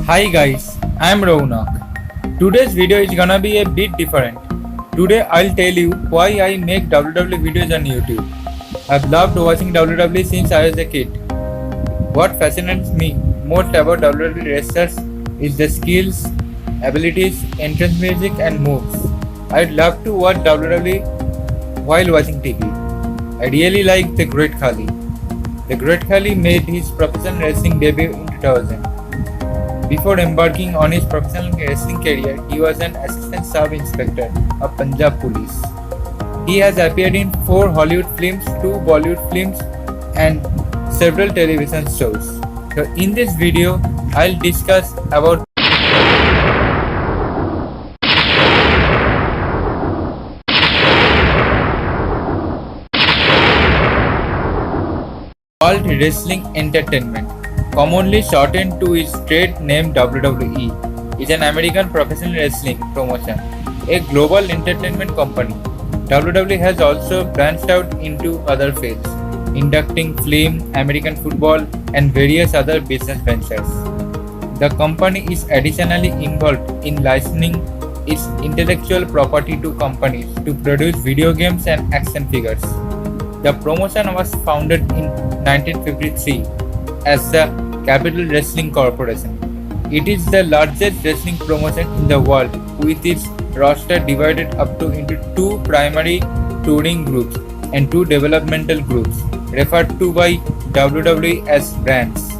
Hi guys, I'm Raunak. Today's video is gonna be a bit different. Today I'll tell you why I make WWE videos on YouTube. I've loved watching WWE since I was a kid. What fascinates me most about WWE wrestlers is the skills, abilities, entrance music and moves. I'd love to watch WWE while watching TV. I really like The Great Khali. The Great Khali made his professional wrestling debut in 2000. Before embarking on his professional wrestling career, he was an assistant sub-inspector of Punjab Police. He has appeared in 4 Hollywood films, 2 Bollywood films, and several television shows. So in this video, I'll discuss about World Wrestling Entertainment, commonly shortened to its trade name WWE, is an American professional wrestling promotion, a global entertainment company. WWE has also branched out into other fields, inducting film, American football, and various other business ventures. The company is additionally involved in licensing its intellectual property to companies to produce video games and action figures. The promotion was founded in 1953 as the Capital Wrestling Corporation. It is the largest wrestling promotion in the world, with its roster divided up into 2 primary touring groups and 2 developmental groups, referred to by WWE as brands.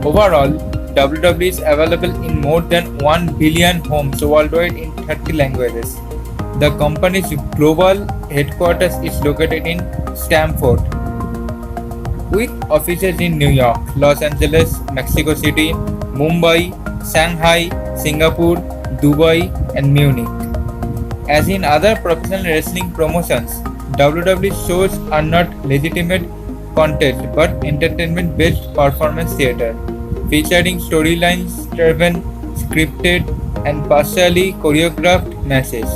Overall, WWE is available in more than 1 billion homes worldwide in 30 languages. The company's global headquarters is located in Stamford, with offices in New York, Los Angeles, Mexico City, Mumbai, Shanghai, Singapore, Dubai, and Munich. As in other professional wrestling promotions, WWE shows are not legitimate content but entertainment-based performance theater, featuring storylines-driven, scripted, and partially choreographed matches.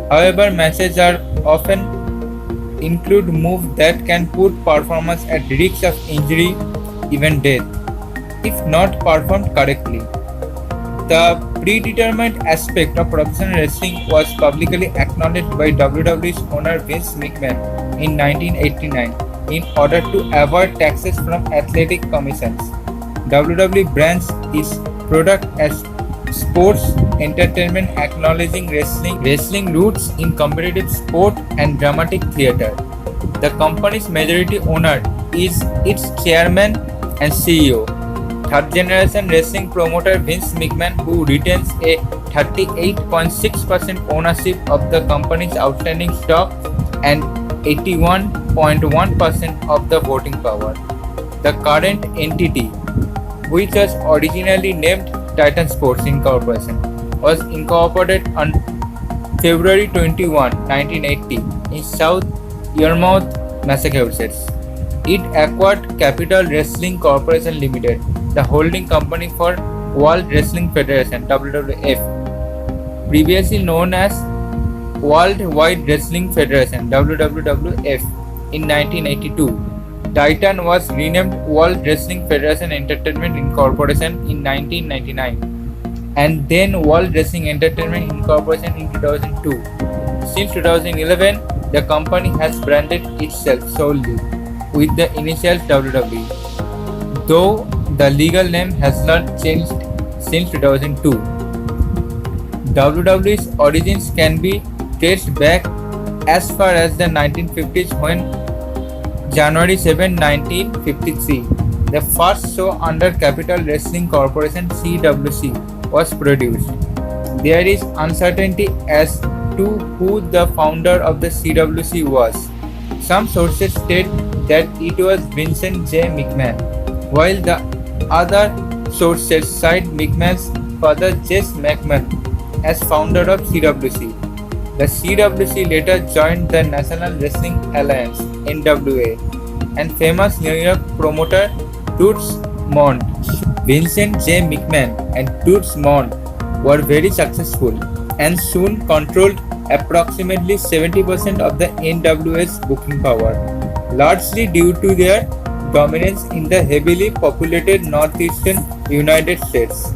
However, matches are often include moves that can put performers at risk of injury, even death, if not performed correctly. The predetermined aspect of professional wrestling was publicly acknowledged by WWE's owner Vince McMahon in 1989 in order to avoid taxes from athletic commissions. WWE brands its product as sports entertainment, acknowledging wrestling roots in competitive sport and dramatic theater. The company's majority owner is its chairman and CEO, third generation wrestling promoter Vince McMahon, who retains a 38.6% ownership of the company's outstanding stock and 81.1% of the voting power. The current entity, which was originally named Titan Sports Incorporation, was incorporated on February 21, 1980 in South Yarmouth, Massachusetts. It acquired Capital Wrestling Corporation Limited, the holding company for World Wrestling Federation (WWF), previously known as World Wide Wrestling Federation (WWF), in 1982. Titan was renamed World Wrestling Federation Entertainment Incorporation in 1999 and then World Wrestling Entertainment Incorporation in 2002. Since 2011, the company has branded itself solely with the initials WWE, though the legal name has not changed since 2002. WWE's origins can be traced back as far as the 1950s when January 7, 1953, the first show under Capital Wrestling Corporation (CWC) was produced. There is uncertainty as to who the founder of the CWC was. Some sources state that it was Vincent J. McMahon, while the other sources cite McMahon's father Jess McMahon as founder of CWC. The CWC later joined the National Wrestling Alliance (NWA) and famous New York promoter Toots Mondt. Vincent J. McMahon and Toots Mondt were very successful and soon controlled approximately 70% of the NWA's booking power, largely due to their dominance in the heavily populated northeastern United States.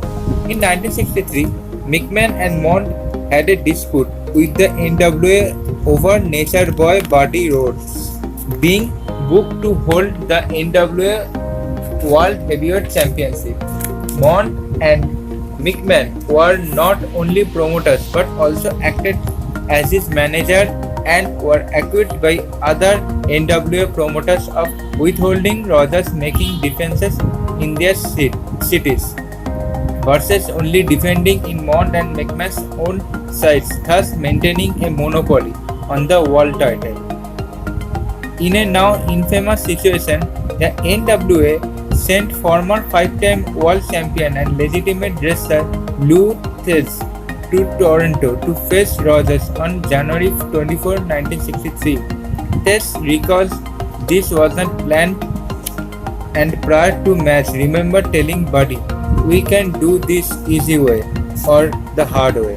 In 1963, McMahon and Mond had a dispute with the NWA over Nature Boy Buddy Rhodes being booked to hold the NWA World Heavyweight Championship. Mond and McMahon were not only promoters but also acted as his manager and were accused by other NWA promoters of withholding Rogers making defenses in their cities versus only defending in Mond and McMahon's own sides, thus maintaining a monopoly on the world title. In a now infamous situation, the NWA sent former five-time world champion and legitimate wrestler Lou Thesz to Toronto to face Rogers on January 24, 1963. Thesz recalls this wasn't planned and prior to match remember telling Buddy, "We can do this easy way or the hard way."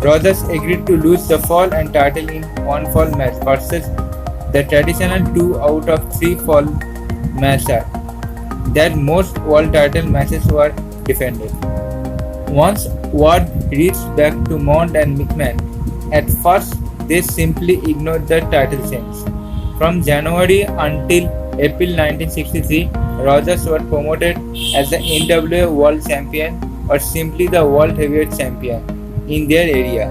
Rogers agreed to lose the fall and title in one fall match versus the traditional 2 out of 3 fall match that most world title matches were defended. Once word reached back to Mond and McMahon, at first they simply ignored the title change. From January until April 1963, Rogers was promoted as the NWA World Champion or simply the World Heavyweight Champion in their area.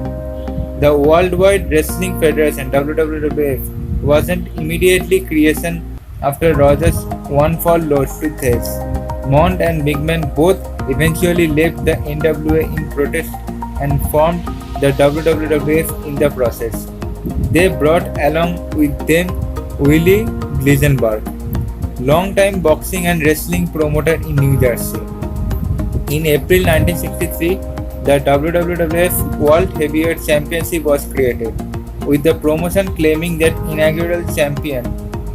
The Worldwide Wrestling Federation (WWF) wasn't immediately creation after Rogers' one fall loss to Thesz. Mond and McMahon both eventually left the NWA in protest and formed the WWF in the process. They brought along with them Willie Gleisenberg, long-time boxing and wrestling promoter in New Jersey. In April 1963, the WWF World Heavyweight Championship was created, with the promotion claiming that inaugural champion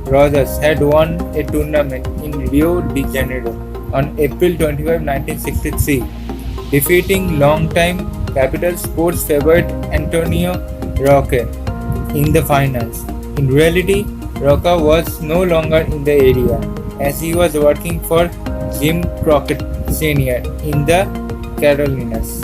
Rogers had won a tournament in Rio de Janeiro on April 25, 1963, defeating long-time Capital Sports favorite Antonio Roque in the finals. In reality, Roque was no longer in the area as he was working for Jim Crockett Sr. in the Carolinas.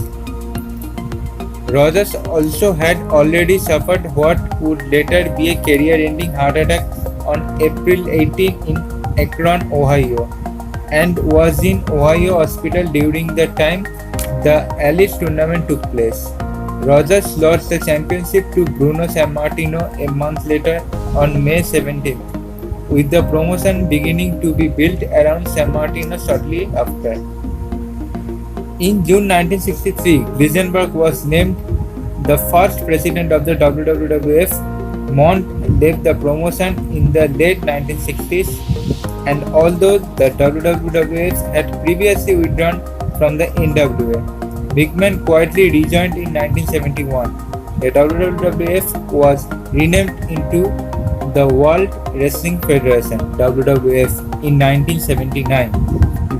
Rogers also had already suffered what would later be a career-ending heart attack on April 18 in Akron, Ohio, and was in Ohio hospital during the time the Alice tournament took place. Rogers lost the championship to Bruno Sammartino a month later on May 17, with the promotion beginning to be built around Sammartino shortly after. In June 1963, Gleisenberg was named the first president of the WWF. Mond left the promotion in the late 1960s, and although the WWF had previously withdrawn from the NWA, McMahon quietly rejoined in 1971. The WWF was renamed into the World Wrestling Federation (WWF) in 1979.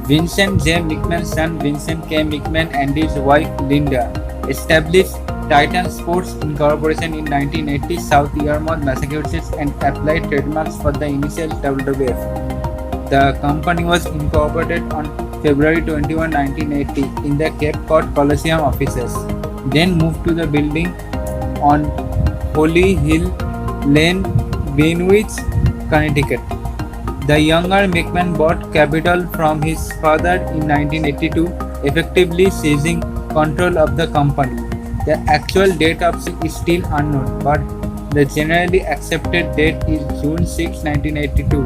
Vincent J. McMahon's son Vincent K. McMahon and his wife Linda established Titan Sports Incorporation in 1980 South Yarmouth, Massachusetts and applied trademarks for the initial WWF. The company was incorporated on February 21, 1980 in the Cape Cod Coliseum offices, then moved to the building on Holly Hill Lane, Greenwich, Connecticut. The younger McMahon bought capital from his father in 1982, effectively seizing control of the company. The actual date of sale is still unknown, but the generally accepted date is June 6, 1982.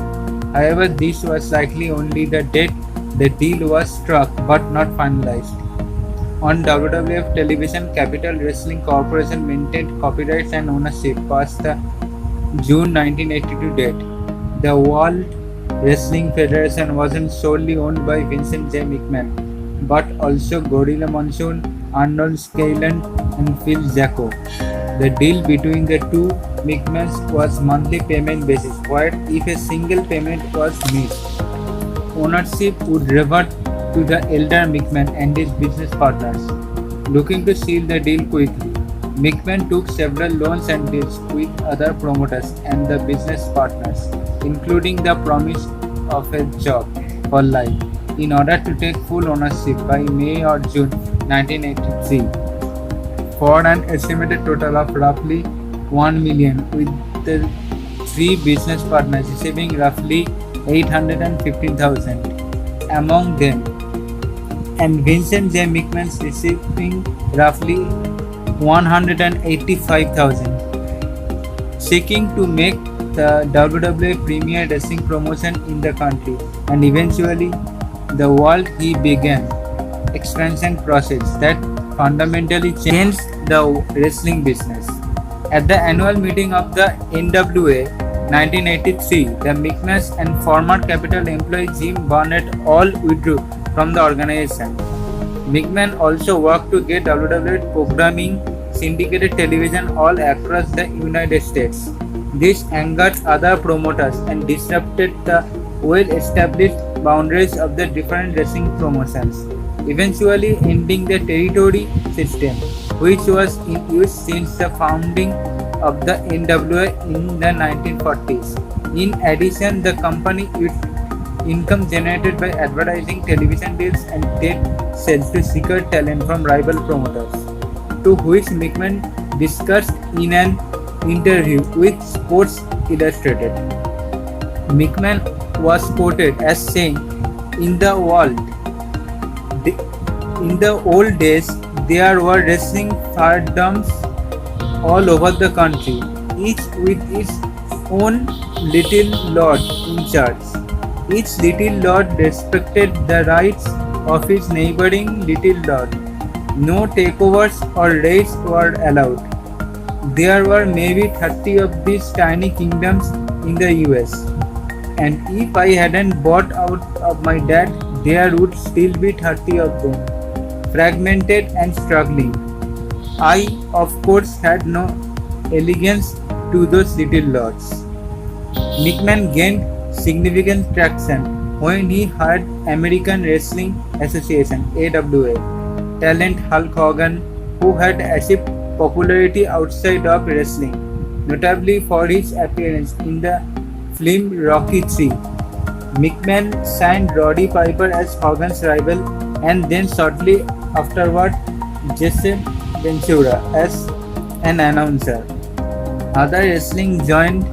However, this was likely only the date the deal was struck but not finalized. On WWF television, Capital Wrestling Corporation maintained copyrights and ownership past the June 1982 date. The World Wrestling Federation wasn't solely owned by Vincent J. McMahon, but also Gorilla Monsoon, Arnold Skaaland, and Phil Jacko. The deal between the two McMahons was monthly payment basis, where if a single payment was missed, ownership would revert to the elder McMahon and his business partners. Looking to seal the deal quickly, McMahon took several loans and deals with other promoters and the business partners, including the promise of a job for life, in order to take full ownership by May or June 1983 for an estimated total of roughly 1 million, with the three business partners receiving roughly 815,000 among them, and Vincent J. McMahon receiving roughly 185,000. Seeking to make the WWE premier wrestling promotion in the country and eventually the world, he began expansion process that fundamentally changed the wrestling business. At the annual meeting of the NWA 1983, the McMahons and former Capitol employee Jim Barnett all withdrew from the organization. McMahon also worked to get WWE programming syndicated television all across the United States. This angered other promoters and disrupted the well-established boundaries of the different wrestling promotions, eventually ending the territory system, which was in use since the founding of the NWA in the 1940s. In addition, the company used income generated by advertising, television deals, and tape sales to secure talent from rival promoters, to which McMahon discussed in an interview with Sports Illustrated. McMahon was quoted as saying, in the old days, there were wrestling fiefdoms all over the country, each with its own little lord in charge. Each little lord respected the rights of his neighboring little lord. No takeovers or raids were allowed. There were maybe 30 of these tiny kingdoms in the US, and if I hadn't bought out of my dad, there would still be 30 of them, fragmented and struggling. I, of course, had no allegiance to those little lords. McMahon gained significant traction when he hired American Wrestling Association (AWA) talent Hulk Hogan, who had achieved popularity outside of wrestling, notably for his appearance in the film Rocky III. McMahon signed Roddy Piper as Hogan's rival, and then shortly afterward Jesse Ventura as an announcer. Other wrestling joined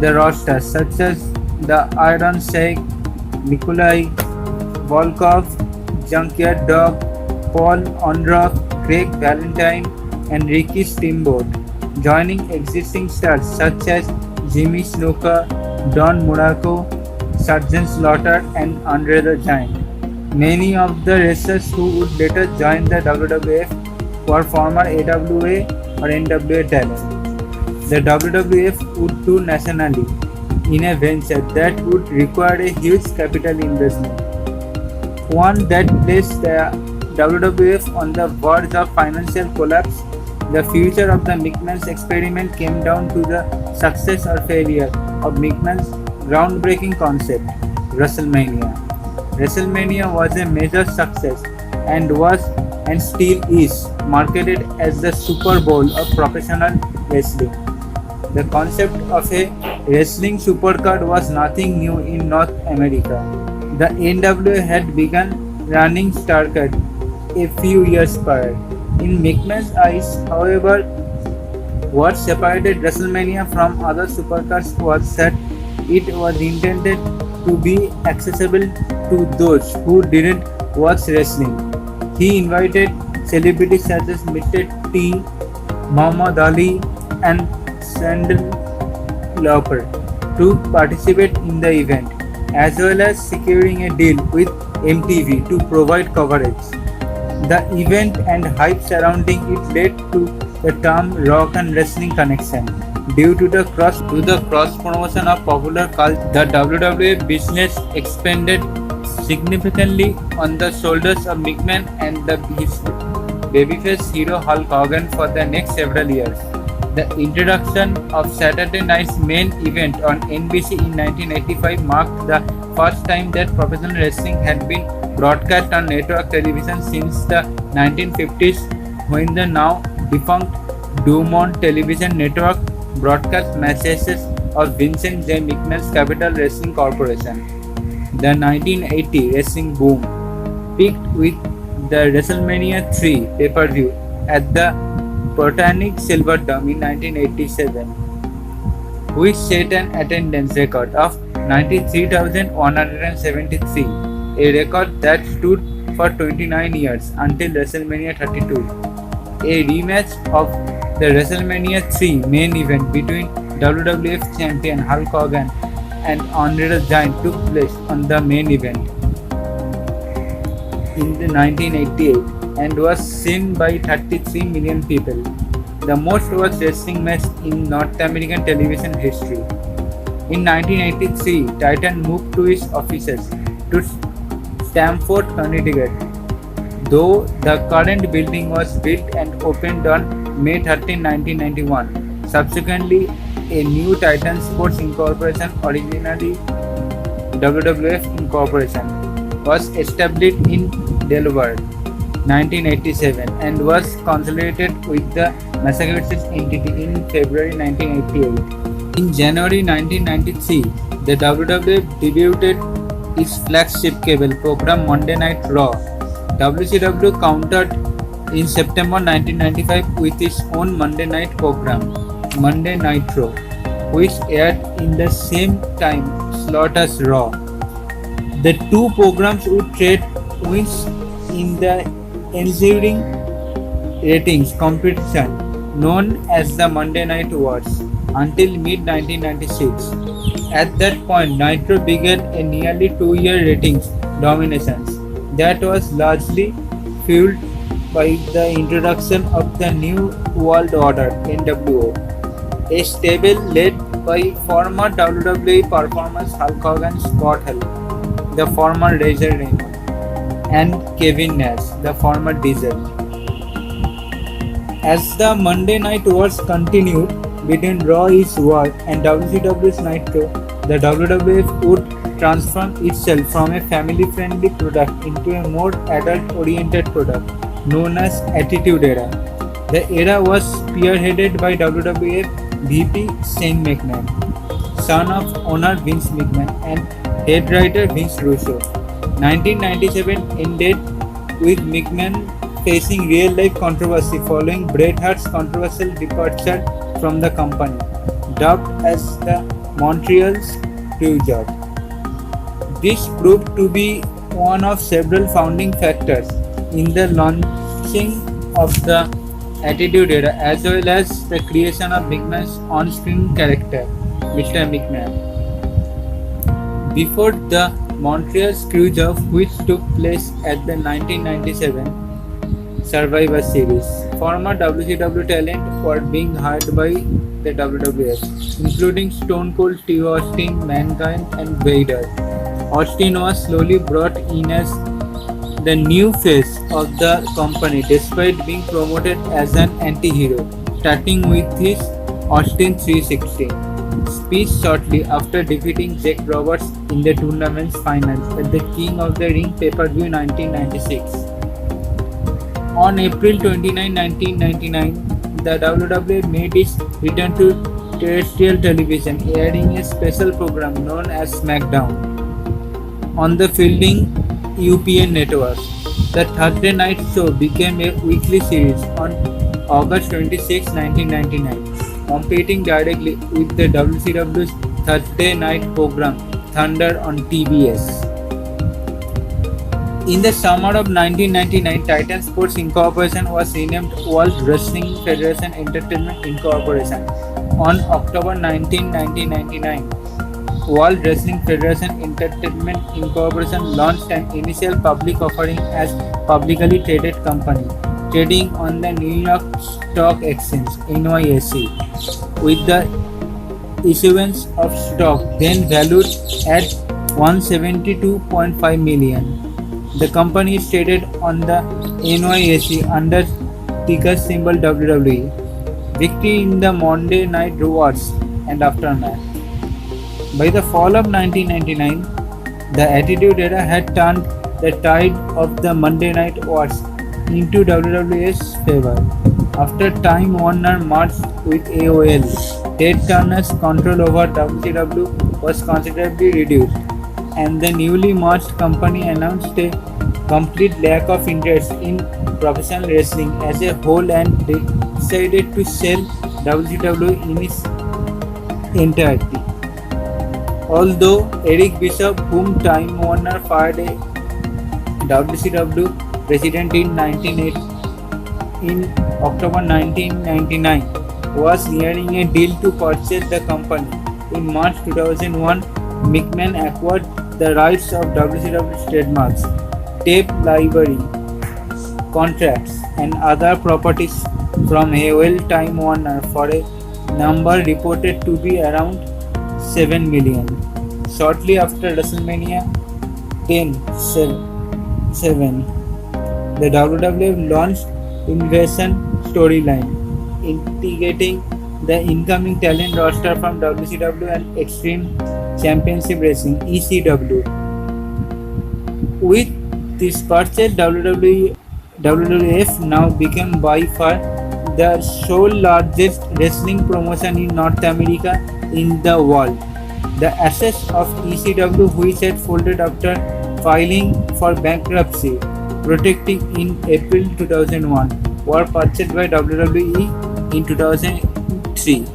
the roster, such as the Iron Sheik, Nikolai Volkov, Junkyard Dog, Paul Orndorff, Greg Valentine, and Ricky Steamboat, joining existing stars such as Jimmy Snuka, Don Muraco, Sergeant Slaughter, and Andre the Giant. Many of the wrestlers who would later join the WWF were former AWA or NWA talent. The WWF would tour nationally in a venture that would require a huge capital investment, one that placed the WWF on the verge of financial collapse. The future of the McMahon's experiment came down to the success or failure of McMahon's groundbreaking concept, WrestleMania. WrestleMania was a major success and was and still is marketed as the Super Bowl of professional wrestling. The concept of a wrestling supercard was nothing new in North America. The NWA had begun running Starcard a few years prior. In McMahon's eyes, however, what separated WrestleMania from other supercars was that it was intended to be accessible to those who didn't watch wrestling. He invited celebrities such as Mr. T, Muhammad Ali, and Cyndi Lauper to participate in the event, as well as securing a deal with MTV to provide coverage. The event and hype surrounding it led to the term rock and wrestling connection. Due to the cross promotion of popular culture, the WWE business expanded significantly on the shoulders of McMahon and his babyface hero Hulk Hogan for the next several years. The introduction of Saturday Night's main event on NBC in 1985 marked the first time that professional wrestling had been broadcast on network television since the 1950s, when the now defunct Dumont Television Network broadcast matches of Vincent J. McMahon's Capital Wrestling Corporation. The 1980 wrestling boom peaked with the WrestleMania 3 pay-per-view at the Botanic Silver Dome in 1987, which set an attendance record of 93,173, a record that stood for 29 years until WrestleMania 32. A rematch of the WrestleMania 3 main event between WWF champion Hulk Hogan and Andre the Giant took place on the main event in 1988 and was seen by 33 million people, the most watched wrestling match in North American television history. In 1983, Titan moved to its offices to Stamford, Connecticut, though the current building was built and opened on May 13, 1991. Subsequently, a new Titan Sports Incorporation, originally WWF Incorporation, was established in Delaware, 1987, and was consolidated with the Massachusetts entity in February 1988. In January 1993, the WWF debuted its flagship cable program Monday Night Raw. WCW countered in September 1995 with its own Monday night program, Monday Nitro, which aired in the same time slot as Raw. The two programs would trade wins in the ensuing ratings competition known as the Monday Night Wars until mid-1996. At that point, Nitro began a nearly 2-year ratings domination that was largely fueled by the introduction of the New World Order (NWO), a stable led by former WWE performers Hulk Hogan, Scott Hall, the former Razor Ramon, and Kevin Nash, the former Diesel. As the Monday Night Wars continued between Raw's War and WCW's Nitro, the WWF would transform itself from a family-friendly product into a more adult-oriented product known as Attitude Era. The era was spearheaded by WWF VP Shane McMahon, son of owner Vince McMahon and head writer Vince Russo. 1997 ended with McMahon facing real-life controversy following Bret Hart's controversial departure from the company, dubbed as the Montreal Screwjob. This proved to be one of several founding factors in the launching of the Attitude Era, as well as the creation of McMahon's on-screen character, Mr. McMahon. Before the Montreal Screwjob, which took place at the 1997 Survivor Series, former WCW talent were being hired by the WWF, including Stone Cold Steve Austin, Mankind, and Vader. Austin was slowly brought in as the new face of the company despite being promoted as an anti-hero, starting with his Austin 360 speech shortly after defeating Jake Roberts in the tournament's finals at the King of the Ring pay-per-view 1996. On April 29, 1999, the WWE made its return to terrestrial television, airing a special program known as SmackDown on the Fielding UPN network. The Thursday night show became a weekly series on August 26, 1999, competing directly with the WCW's Thursday night program Thunder on TBS. In the summer of 1999, Titan Sports Incorporation was renamed World Wrestling Federation Entertainment Incorporation. On October 19, 1999, World Wrestling Federation Entertainment Incorporation launched an initial public offering as publicly traded company, trading on the New York Stock Exchange (NYSE), with the issuance of stock then valued at $172.5 million. The company is traded on the NYSE under ticker symbol WWE. Victory in the Monday Night Wars and aftermath. By the fall of 1999, the Attitude Era had turned the tide of the Monday Night Wars into WWE's favor. After Time Warner merged with AOL, Ted Turner's control over WCW was considerably reduced, and the newly merged company announced a complete lack of interest in professional wrestling as a whole and decided to sell WCW in its entirety. Although Eric Bishop, whom Time Warner fired a WCW president in October 1999, was nearing a deal to purchase the company. In March 2001, McMahon acquired the rights of WCW's trademarks, tape library, contracts, and other properties from Hewell Time Warner for a number reported to be around 7 million. Shortly after WrestleMania 7, the WWF launched Invasion storyline, integrating the incoming talent roster from WCW and Extreme Championship Wrestling (ECW). With this purchase, WWF now became by far the sole largest wrestling promotion in North America in the world. The assets of ECW, which had folded after filing for bankruptcy, protecting in April 2001, were purchased by WWE in 2003.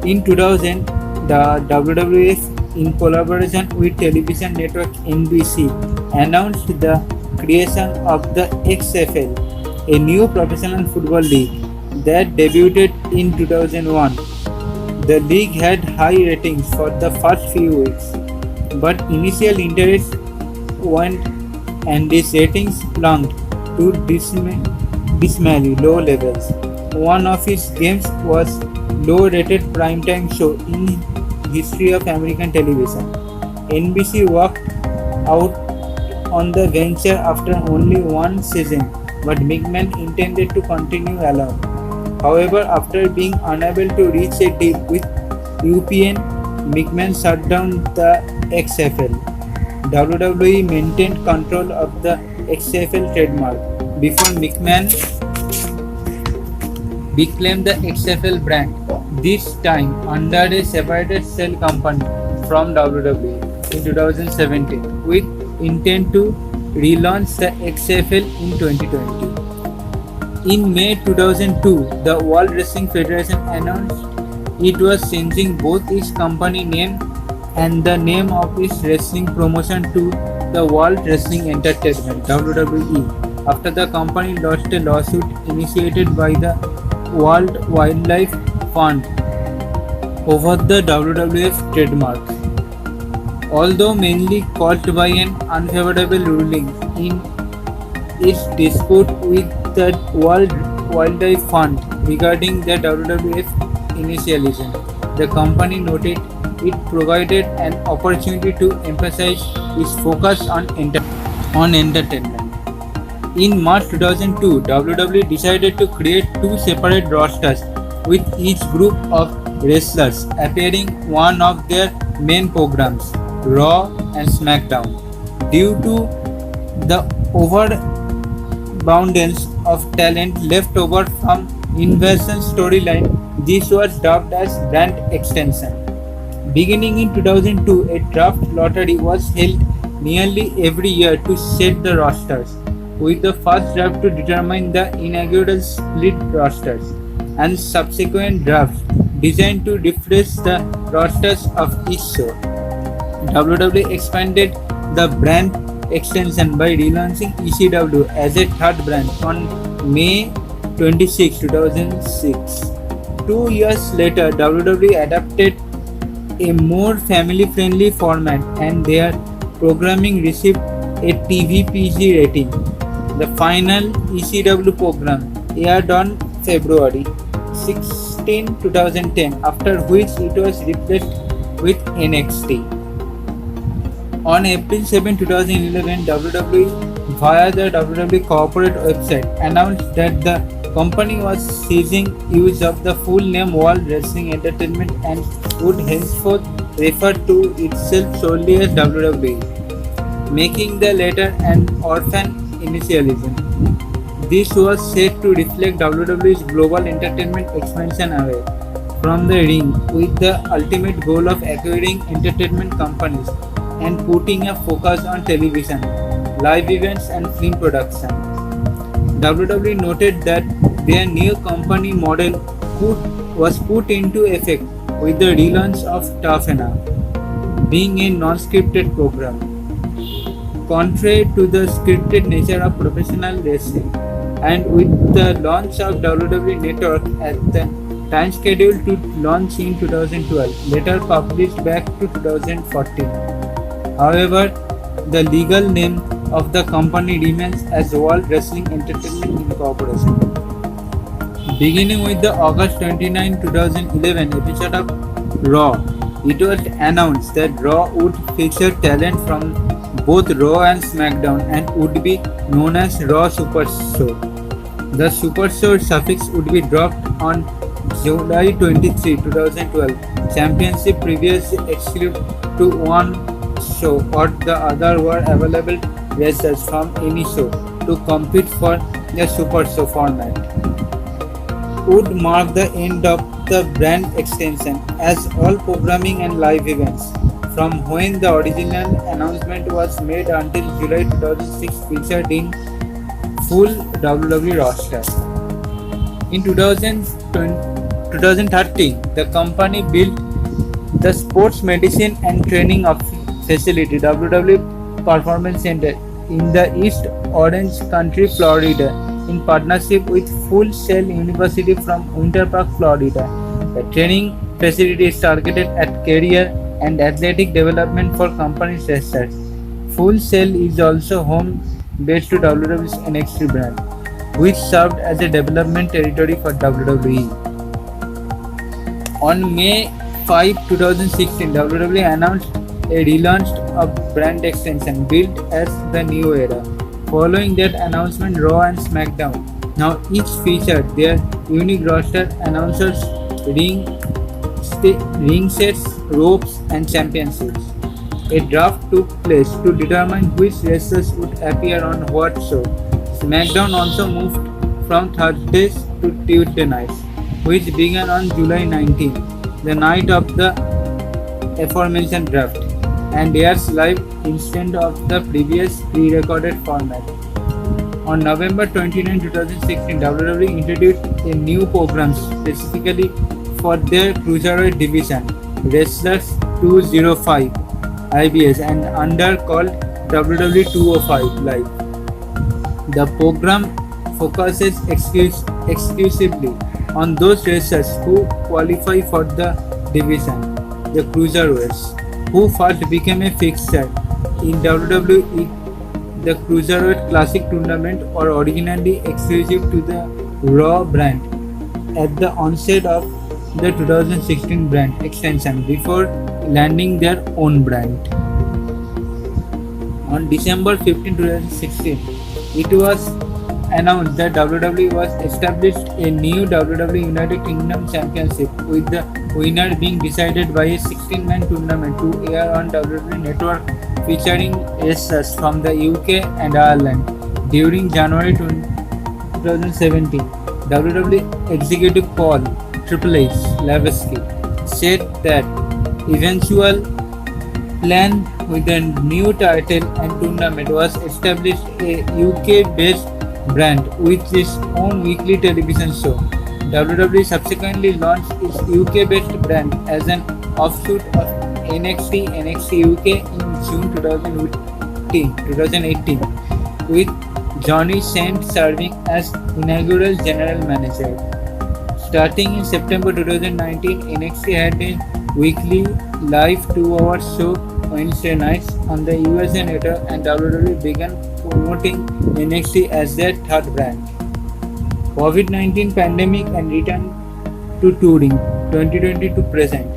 In 2000, the WWF, in collaboration with television network NBC, announced the creation of the XFL, a new professional football league that debuted in 2001. The league had high ratings for the first few weeks, but initial interest waned and these ratings plunged to dismally low levels. One of his games was low-rated primetime show in history of American television. NBC walked out on the venture after only one season, but McMahon intended to continue alone. However, after being unable to reach a deal with UPN, McMahon shut down the XFL. WWE maintained control of the XFL trademark before McMahon reclaimed the XFL brand, this time under a separated shell company from WWE in 2017, with intent to relaunch the XFL in 2020. In May 2002, the World Wrestling Federation announced it was changing both its company name and the name of its wrestling promotion to the World Wrestling Entertainment (WWE) after the company lost a lawsuit initiated by the World Wildlife Fund over the WWF trademark. Although mainly caused by an unfavorable ruling in its dispute with the World Wildlife Fund regarding the WWF initialism, the company noted it provided an opportunity to emphasize its focus on entertainment. In March 2002, WWE decided to create two separate rosters with each group of wrestlers appearing one of their main programs, Raw and SmackDown. Due to the overabundance of talent left over from Invasion storyline, this was dubbed as brand extension. Beginning in 2002, a draft lottery was held nearly every year to set the rosters, with the first draft to determine the inaugural split rosters, and subsequent drafts designed to refresh the rosters of each show. WWE expanded the brand extension by relaunching ECW as a third brand on May 26, 2006. 2 years later, WWE adopted a more family-friendly format and their programming received a TVPG rating. The final ECW program aired on February 16, 2010, after which it was replaced with NXT. On April 7, 2011, WWE, via the WWE corporate website, announced that the company was ceasing use of the full name World Wrestling Entertainment and would henceforth refer to itself solely as WWE, making the latter an orphan initialism. This was said to reflect WWE's global entertainment expansion away from the ring, with the ultimate goal of acquiring entertainment companies and putting a focus on television. live events, and film production. WWE noted that their new company model was put into effect with the relaunch of Tough Enough, being a non-scripted program. Contrary to the scripted nature of professional wrestling, and with the launch of WWE Network at the time scheduled to launch in 2012, later published back to 2014. However, the legal name of the company remains as World Wrestling Entertainment Incorporation. Beginning with the August 29, 2011 episode of Raw, it was announced that Raw would feature talent from both Raw and SmackDown and would be known as Raw Super Show. The Super Show suffix would be dropped on July 23, 2012. Championship previously exclusive to one show or the other were available wrestlers from any show to compete for the Super Show format. Would mark the end of the brand extension as all programming and live events from when the original announcement was made until July 2006 featured in full WWE roster. In 2013, the company built the Sports Medicine and Training Facility WWE Performance Center in the East Orange County, Florida, in partnership with Full Sail University from Winter Park, Florida. The training facility is targeted at career and athletic development for company wrestlers. Full Sail is also home base to WWE's NXT brand, which served as a development territory for WWE. On May 5, 2016, WWE announced a relaunch of brand extension built as the New Era. Following that announcement, Raw and SmackDown now each featured their unique roster, announcers, ring sets, ropes, and championships. A draft took place to determine which wrestlers would appear on what show. SmackDown also moved from Thursdays to Tuesday nights, which began on July 19, the night of the aforementioned draft, and airs live instead of the previous pre-recorded format. On November 29, 2016, WWE introduced a new program specifically for their Cruiserweight division, Wrestlers 205 IBS, and under called WWE 205 Live. The program focuses exclusively on those wrestlers who qualify for the division, the Cruiserweights, who first became a fixture in WWE. The Cruiserweight Classic tournament were originally exclusive to the Raw brand at the onset of the 2016 brand extension before landing their own brand. On December 15, 2016, it was announced that WWE was established a new WWE United Kingdom Championship, with the winner being decided by a 16-man tournament to air on WWE Network, featuring wrestlers from the UK and Ireland. During January 2017, WWE Executive Paul Triple H Levesque said that eventual plan with the new title and tournament was establish a UK-based brand with its own weekly television show. WWE subsequently launched its UK-based brand as an offshoot of NXT UK in June 2018, with Johnny Saint serving as inaugural general manager. Starting in September 2019, NXT had a weekly live 2-hour show Wednesday nights on the USA Network, and WWE began promoting NXT as their third brand. COVID-19 pandemic and return to touring 2020 to present.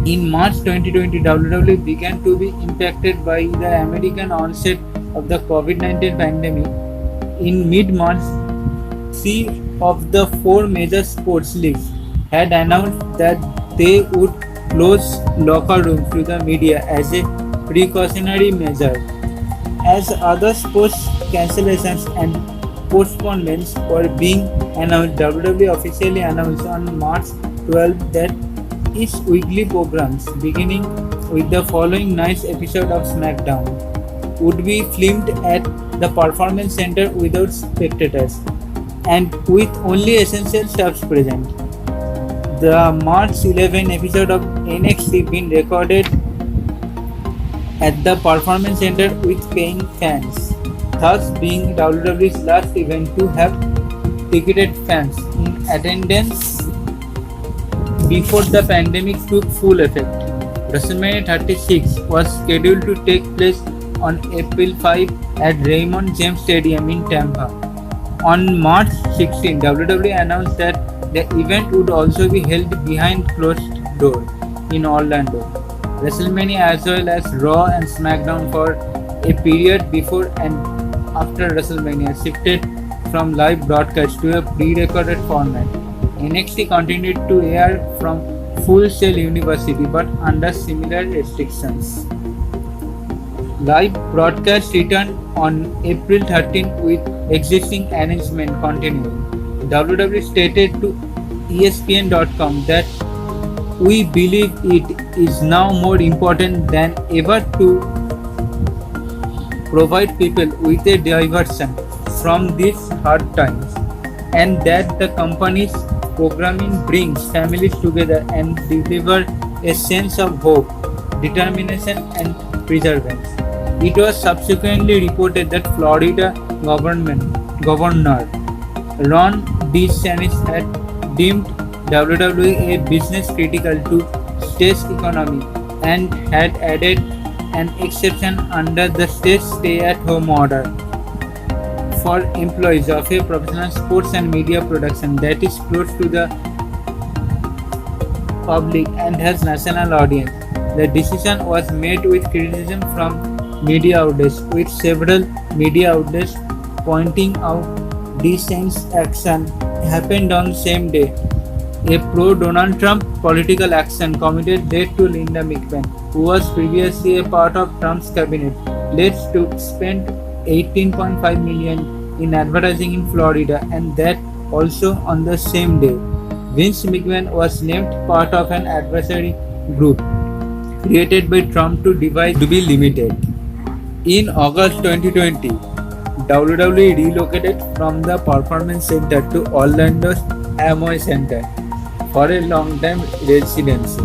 In March 2020, WWE began to be impacted by the American onset of the COVID-19 pandemic. In mid-March, 3 of the 4 major sports leagues had announced that they would close locker rooms to the media as a precautionary measure. As other sports cancellations and postponements were being announced, WWE officially announced on March 12 that its weekly programs, beginning with the following night's episode of SmackDown, would be filmed at the Performance Center without spectators and with only essential staffs present. The March 11 episode of NXT been recorded at the Performance Center with paying fans, thus being WWE's last event to have ticketed fans in attendance before the pandemic took full effect. WrestleMania 36 was scheduled to take place on April 5 at Raymond James Stadium in Tampa. On March 16, WWE announced that the event would also be held behind closed doors in Orlando. WrestleMania as well as Raw and SmackDown for a period before and after WrestleMania shifted from live broadcast to a pre-recorded format. NXT continued to air from Full Sail University but under similar restrictions. Live broadcast returned on April 13 with existing arrangement continuing. WWE stated to ESPN.com that we believe it is now more important than ever to provide people with a diversion from these hard times, and that the company's programming brings families together and deliver a sense of hope, determination, and perseverance. It was subsequently reported that Florida Governor Ron DeSantis had deemed WWE a business critical to state's economy and had added an exception under the state's stay-at-home order for employees of a professional sports and media production that is close to the public and has national audience. The decision was met with criticism from media outlets, with several media outlets pointing out DeSantis' action happened on the same day. A pro-Donald Trump political action committee led to Linda McMahon, who was previously a part of Trump's cabinet, led to spend $18.5 million in advertising in Florida, and that also on the same day. Vince McMahon was named part of an advisory group created by Trump to divide to be limited. In August 2020, WWE relocated from the Performance Center to Orlando's Amway Center for a long-time residency,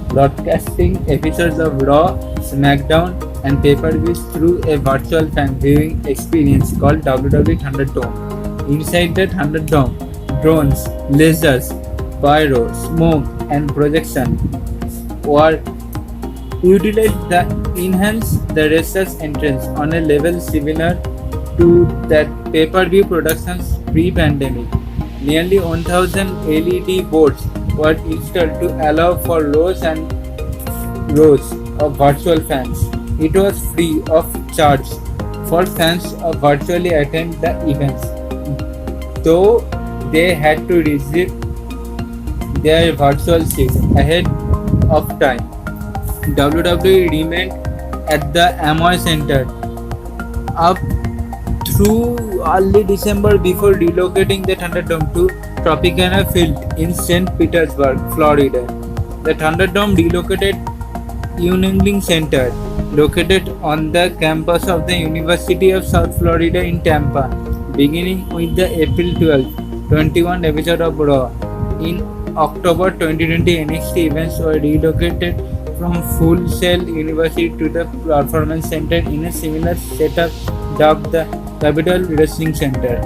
broadcasting episodes of Raw, SmackDown, and pay-per-views through a virtual fan viewing experience called WWE Thunderdome. Inside the Thunderdome, drones, lasers, pyro, smoke, and projection were utilized to enhance the wrestler's entrance on a level similar to that pay-per-view productions pre-pandemic. Nearly 1,000 LED boards were installed to allow for rows and rows of virtual fans. It was free of charge for fans to virtually attend the events, though they had to reserve their virtual seats ahead of time. WWE remained at the Amway Center up through early December before relocating the Thunderdome to Tropicana Field in St. Petersburg, Florida. The Thunderdome relocated Union Center, located on the campus of the University of South Florida in Tampa, beginning with the April 12, 21 episode of Raw. In October 2020, NXT events were relocated from Full Sail University to the Performance Center in a similar setup dubbed the Capitol Wrestling Center.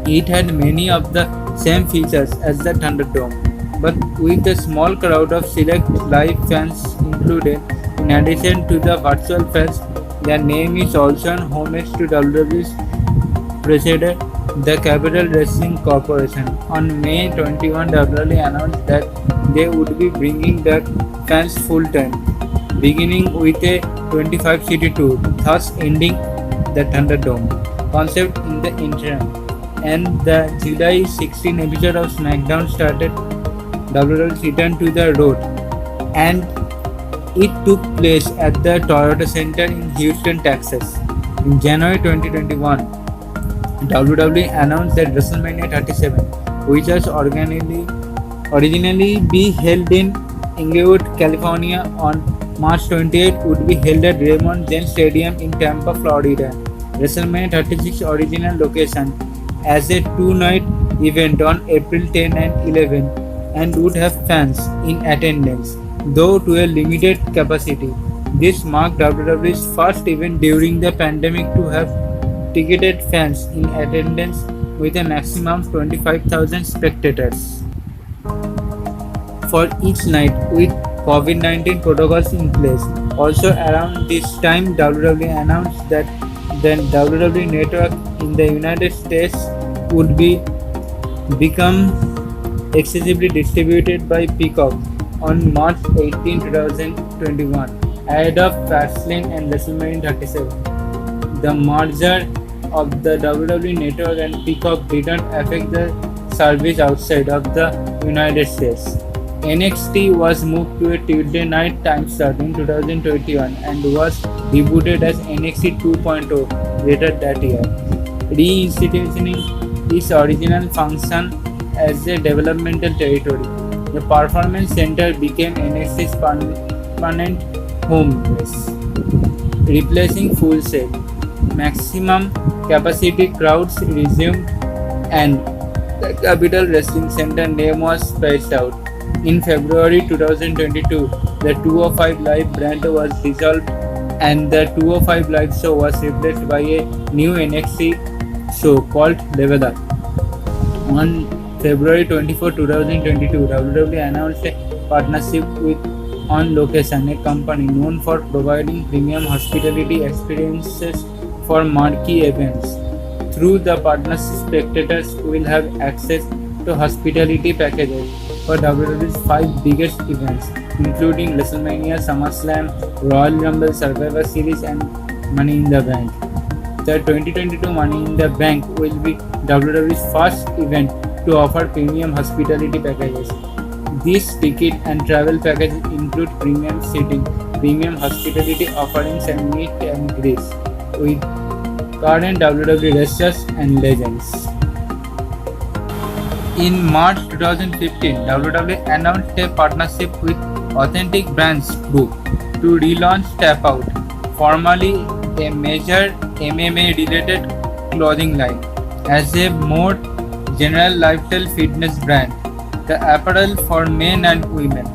It had many of the same features as the Thunderdome, but with a small crowd of select live fans included. In addition to the virtual fans, their name is also an homage to WWE's predecessor, the Capitol Wrestling Corporation. On May 21, WWE announced that they would be bringing back fans full-time, beginning with a 25-city tour, thus ending the Thunderdome concept in the interim. And the July 16 episode of SmackDown started WWE's return to the road, and it took place at the Toyota Center in Houston, Texas. In January 2021, WWE announced that WrestleMania 37, which was originally be held in Inglewood, California on March 28 would be held at Raymond James Stadium in Tampa, Florida. WrestleMania 36 original location as a two-night event on April 10 and 11 and would have fans in attendance, though to a limited capacity. This marked WWE's first event during the pandemic to have ticketed fans in attendance with a maximum of 25,000 spectators for each night with COVID-19 protocols in place. Also around this time, WWE announced that the WWE Network in the United States would become exclusively distributed by Peacock on March 18, 2021, ahead of Fastlane and WrestleMania 37. The merger of the WWE Network and Peacock didn't affect the service outside of the United States. NXT was moved to a Tuesday night time slot in 2021 and was rebooted as NXT 2.0 later that year, reinstituting its original function as a developmental territory. The Performance Center became NXT's permanent home base, replacing Full Sail. Maximum capacity crowds resumed and the Capital Wrestling Center name was spaced out. In February 2022, the 205 Live brand was dissolved and the 205 Live show was replaced by a new NXT show called Level Up. On February 24, 2022, WWE announced a partnership with On Location, a company known for providing premium hospitality experiences for marquee events. Through the partnership, spectators will have access to hospitality packages for WWE's 5 biggest events, including WrestleMania, SummerSlam, Royal Rumble, Survivor Series, and Money in the Bank. The 2022 Money in the Bank will be WWE's first event to offer premium hospitality packages. These ticket and travel packages include premium seating, premium hospitality offerings, and meet and greets with current WWE wrestlers and legends. In March 2015, WWE announced a partnership with Authentic Brands Group to relaunch Tap Out, formerly a major MMA-related clothing line, as a more general lifestyle fitness brand. The apparel for men and women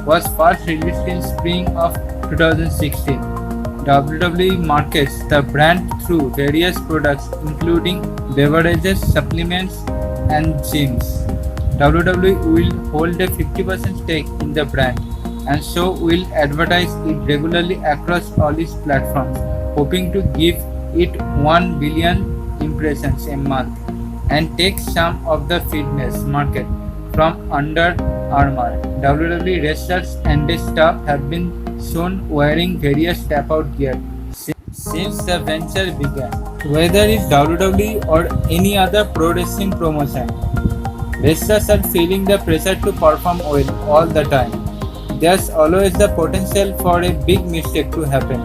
was first released in spring of 2016. WWE markets the brand through various products including beverages, supplements, and gyms. WWE will hold a 50% stake in the brand and so will advertise it regularly across all its platforms, hoping to give it 1 billion impressions a month and take some of the fitness market from Under Armour. WWE wrestlers and their staff have been shown wearing various tap-out gear since the venture began. Whether it's WWE or any other pro wrestling promotion, wrestlers are feeling the pressure to perform well all the time. There's always the potential for a big mistake to happen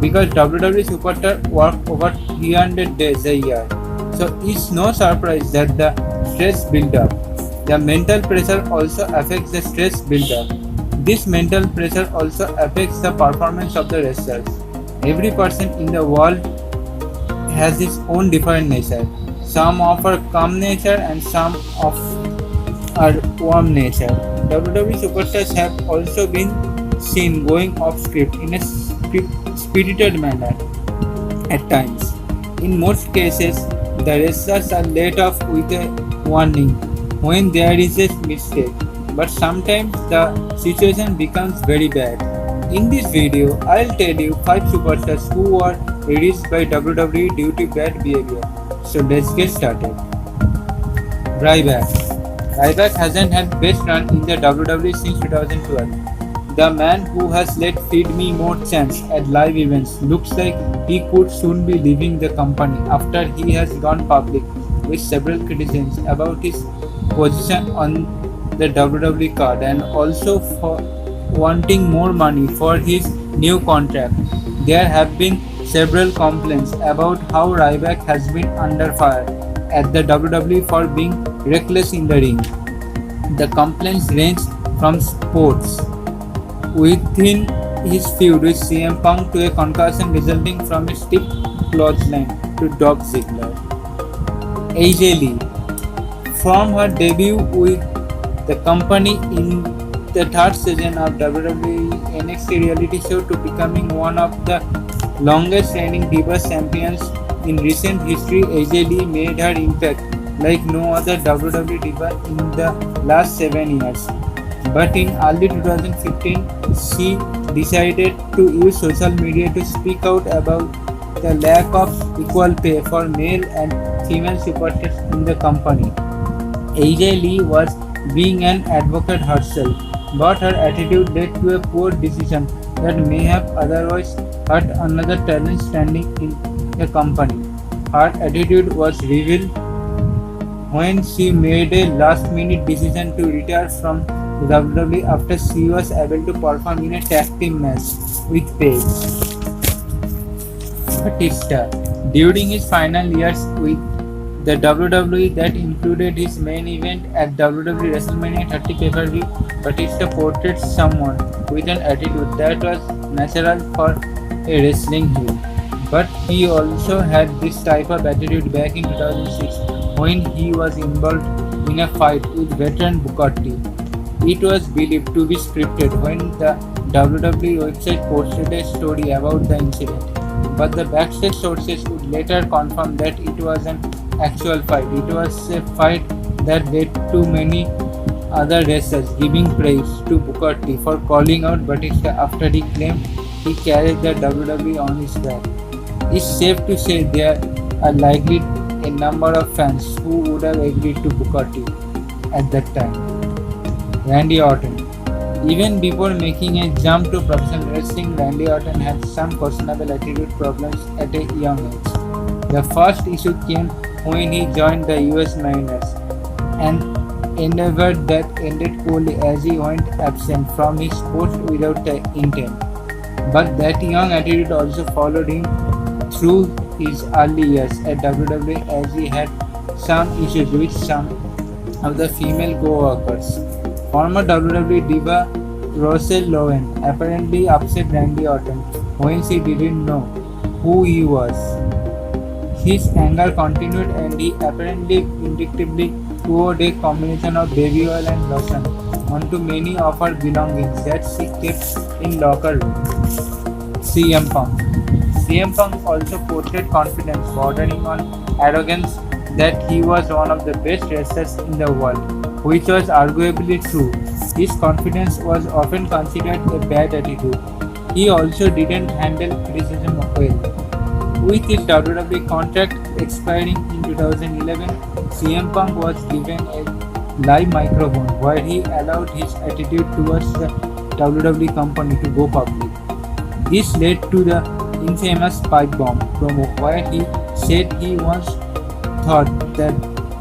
because WWE superstars work over 300 days a year. So it's no surprise that the stress build up. The mental pressure also affects the stress build up. This mental pressure also affects the performance of the wrestlers. Every person in the world has its own different nature. Some offer calm nature and some are warm nature. WWE superstars have also been seen going off script in a spirited manner at times. In most cases, the wrestlers are let off with a warning when there is a mistake, but sometimes the situation becomes very bad. In this video, I'll tell you 5 superstars who were released by WWE due to bad behavior. So let's get started. Ryback. Ryback hasn't had best run in the WWE since 2012. The man who has let Feed Me more chance at live events looks like he could soon be leaving the company after he has gone public with several criticisms about his position on the WWE card and also for wanting more money for his new contract. There have been several complaints about how Ryback has been under fire at the WWE for being reckless in the ring. The complaints range from sports within his feud with CM Punk to a concussion resulting from a stiff clothesline to Dolph Ziggler. AJ Lee, from her debut with the company in the third season of WWE NXT reality show to becoming one of the longest reigning Divas champions in recent history, AJ Lee made her impact like no other WWE Diva in the last 7 years. But in early 2015, she decided to use social media to speak out about the lack of equal pay for male and female superstars in the company. AJ Lee was being an advocate herself, but her attitude led to a poor decision that may have otherwise hurt another talent standing in the company. Her attitude was revealed when she made a last-minute decision to retire from WWE after she was able to perform in a tag team match with Paige. Batista, during his final years with the WWE that included his main event at WWE WrestleMania 30 pay-per-view, Batista portrayed someone with an attitude that was natural for a wrestling heel. But he also had this type of attitude back in 2006 when he was involved in a fight with veteran Booker T. It was believed to be scripted when the WWE website posted a story about the incident, but the backstage sources would later confirm that it was an actual fight. It was a fight that led to many other wrestlers giving praise to Booker T for calling out Batista after he claimed he carried the WWE on his back. It's safe to say there are likely a number of fans who would have agreed to Booker T at that time. Randy Orton. Even before making a jump to professional wrestling, Randy Orton had some questionable attitude problems at a young age. The first issue came when he joined the US Mariners, an endeavor that ended poorly as he went absent from his post without intent. But that young attitude also followed him through his early years at WWE as he had some issues with some of the female co-workers. Former WWE diva Rochelle Lowen apparently upset Randy Orton when she didn't know who he was. His anger continued and he apparently vindictively poured a combination of baby oil and lotion onto many of her belongings that she kept in locker room. CM Punk. CM Punk also portrayed confidence bordering on arrogance that he was one of the best wrestlers in the world, which was arguably true. His confidence was often considered a bad attitude. He also didn't handle criticism well. With his WWE contract expiring in 2011, CM Punk was given a live microphone where he allowed his attitude towards the WWE company to go public. This led to the infamous pipe bomb promo where he said he once thought that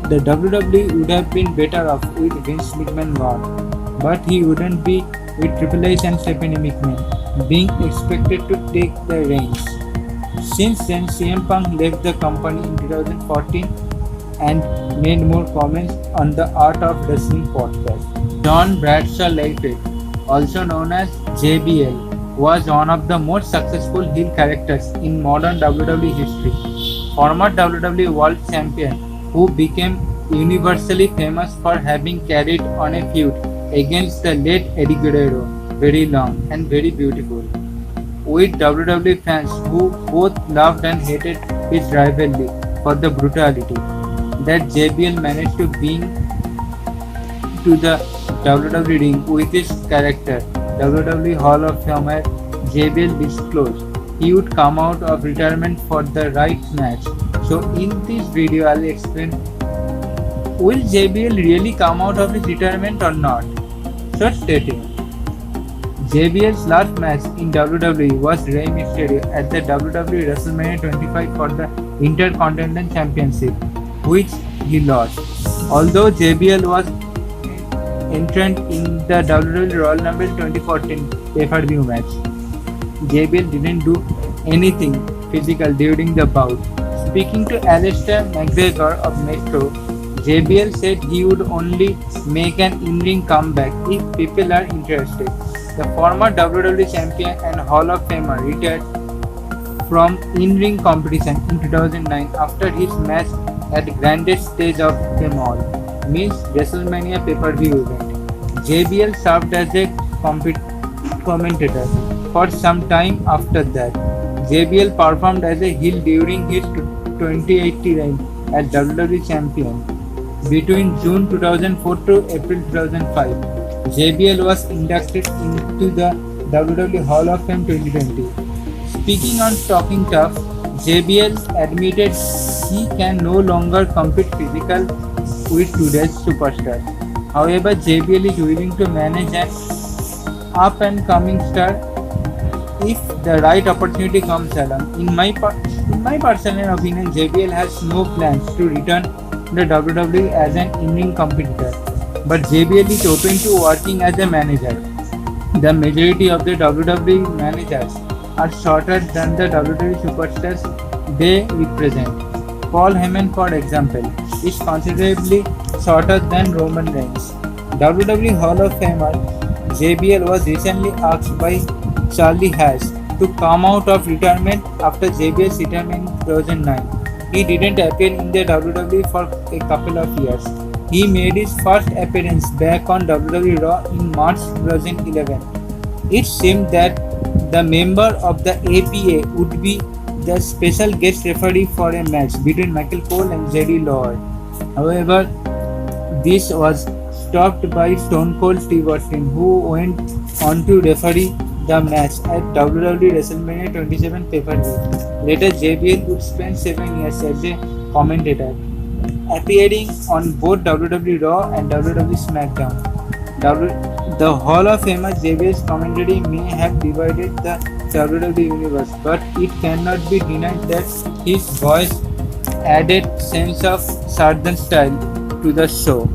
the WWE would have been better off with Vince McMahon gone, but he wouldn't be with Triple H and Stephanie McMahon being expected to take the reins. Since then, CM Punk left the company in 2014 and made more comments on the Art of Wrestling podcast. John Bradshaw Layfield, also known as JBL, was one of the most successful heel characters in modern WWE history. Former WWE World Champion who became universally famous for having carried on a feud against the late Eddie Guerrero, very long and very beautiful, with WWE fans who both loved and hated his rivalry for the brutality that JBL managed to bring to the WWE ring with his character. WWE Hall of Famer JBL disclosed he would come out of retirement for the right match. So in this video I'll explain, will JBL really come out of his retirement or not? So stay tuned. JBL's last match in WWE was Rey Mysterio at the WWE WrestleMania 25 for the Intercontinental Championship, which he lost. Although JBL was entrant in the WWE Royal Rumble 2014 pay-per-view match, JBL didn't do anything physical during the bout. Speaking to Alistair McGregor of Metro, JBL said he would only make an in-ring comeback if people are interested. The former WWE champion and Hall of Famer retired from in-ring competition in 2009 after his match at grandest stage of them all, Miss WrestleMania pay-per-view event. JBL served as a commentator for some time after that. JBL performed as a heel during his 2018 reign as WWE champion. Between June 2004 to April 2005, JBL was inducted into the WWE Hall of Fame 2020. Speaking on Talking Tough, JBL admitted he can no longer compete physical with today's superstars. However, JBL is willing to manage an up-and-coming star if the right opportunity comes along. In my personal opinion, JBL has no plans to return to the WWE as an in-ring competitor, but JBL is open to working as a manager. The majority of the WWE managers are shorter than the WWE superstars they represent. Paul Heyman, for example, is considerably shorter than Roman Reigns. WWE Hall of Famer JBL was recently asked by Charlie Hash to come out of retirement after JBL's retirement in 2009. He didn't appear in the WWE for a couple of years. He made his first appearance back on WWE Raw in March 2011. It seemed that the member of the APA would be the special guest referee for a match between Michael Cole and Jerry Lawler. However, this was stopped by Stone Cold Steve Austin, who went on to referee the match at WWE WrestleMania 27 pay-per-view. Later, JBL would spend 7 years as a commentator, appearing on both WWE Raw and WWE SmackDown. The Hall of Famer JBL's commentary may have divided the WWE universe, but it cannot be denied that his voice added sense of Southern style to the show.